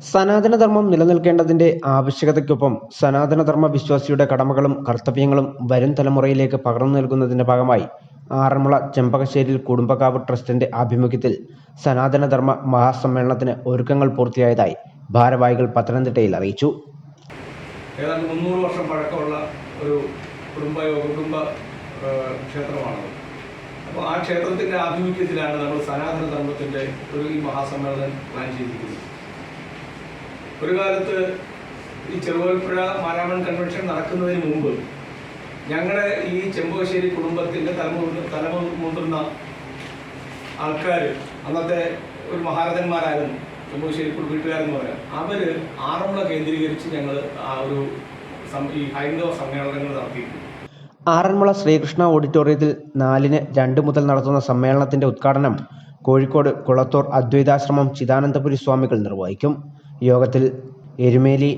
സനാതനധർമ്മം നിലനിൽക്കേണ്ടതിന്റെ ആവശ്യകതയ്ക്കൊപ്പം സനാതനധർമ്മ വിശ്വാസിയുടെ കടമകളും കർത്തവ്യങ്ങളും വരും തലമുറയിലേക്ക് പകർന്നു നൽകുന്നതിന്റെ ഭാഗമായി ആറന്മുള ചെമ്പകശ്ശേരിയിൽ കുടുംബകാവ് ട്രസ്റ്റിന്റെ ആഭിമുഖ്യത്തിൽ സനാതനധർമ്മ മഹാസമ്മേളനത്തിന് ഒരുക്കങ്ങൾ പൂർത്തിയായതായി ഭാരവാഹികൾ പത്തനംതിട്ടയിൽ അറിയിച്ചു. ഏതാണ്ട് 300 വർഷം പഴക്കമുള്ള ഒരു കുടുംബ ക്ഷേത്രമാണ്. അപ്പോൾ ആ ക്ഷേത്രത്തിന്റെ ആഭിമുഖ്യത്തിലാണ് നമ്മൾ സനാതനധർമ്മത്തിന്റെ ഒരു ഈ മഹാസമ്മേളനം പ്ലാൻ ചെയ്തിരിക്കുന്നത്. ഒരു കാലത്ത് ഈ ചെറുകോൽപ്പുഴ മാരാമൺ കൺവെൻഷൻ നടക്കുന്നതിന് മുമ്പ് ഞങ്ങളുടെ ഈ ചെമ്പകശ്ശേരി കുടുംബത്തിൻ്റെ തലമുതിർന്ന ആൾക്കാർ, അന്നത്തെ ഒരു മഹാരഥന്മാരായിരുന്നു ചെമ്പകശ്ശേരി വീട്ടുകാരെന്ന് പറയാം, അവർ ആറന്മുള കേന്ദ്രീകരിച്ച് ഞങ്ങൾ ഈ ഹൈന്ദവ സമ്മേളനങ്ങൾ നടത്തിയിട്ടുണ്ട്. ആറന്മുള ശ്രീകൃഷ്ണ ഓഡിറ്റോറിയത്തിൽ 4-ന് 2 മുതൽ നടത്തുന്ന സമ്മേളനത്തിന്റെ ഉദ്ഘാടനം കോഴിക്കോട് കുളത്തൂർ അദ്വൈതാശ്രമം ചിദാനന്ദപുരി സ്വാമികൾ നിർവഹിക്കും. യോഗത്തിൽ എരുമേലി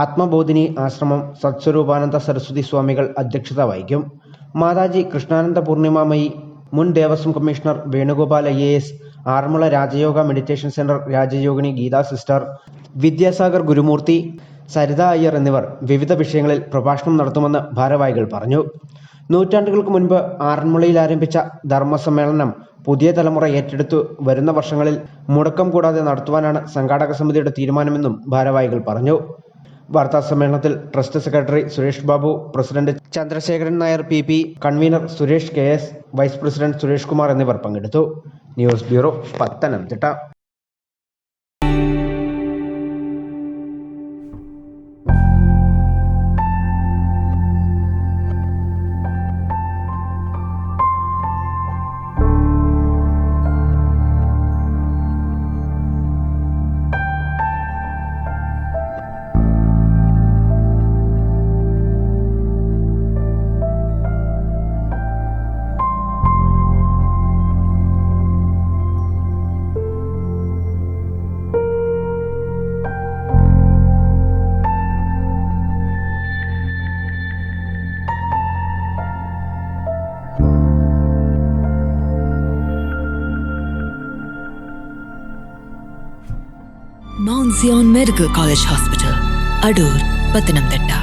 ആത്മബോധിനി ആശ്രമം സത്സ്വരൂപാനന്ദ സരസ്വതി സ്വാമികൾ അധ്യക്ഷത വഹിക്കും. മാതാജി കൃഷ്ണാനന്ദ പൂർണിമാമയി, മുൻ Devaswom commissioner Venugopal IAS, Aranmula Rajayoga meditation centre Rajayogini Geetha sister, Vidyasagar Gurumurthy, Saritha Iyer എന്നിവർ വിവിധ വിഷയങ്ങളിൽ പ്രഭാഷണം നടത്തുമെന്ന് ഭാരവാഹികൾ പറഞ്ഞു. നൂറ്റാണ്ടുകൾക്ക് മുൻപ് ആറന്മുളയിൽ ആരംഭിച്ച ധർമ്മസമ്മേളനം പുതിയ തലമുറ ഏറ്റെടുത്തു വരുന്ന വർഷങ്ങളിൽ മുടക്കം കൂടാതെ നടത്തുവാനാണ് സംഘാടക സമിതിയുടെ തീരുമാനമെന്നും ഭാരവാഹികൾ പറഞ്ഞു. വാർത്താ സമ്മേളനത്തിൽ trust secretary Suresh Babu, president Chandrasekharan Nair PP, convener Suresh KS, vice president Suresh Kumar എന്നിവർ പങ്കെടുത്തു. News bureau, Pathanamthitta. Mount Zion Medical College Hospital, Adur, Pathanamthitta.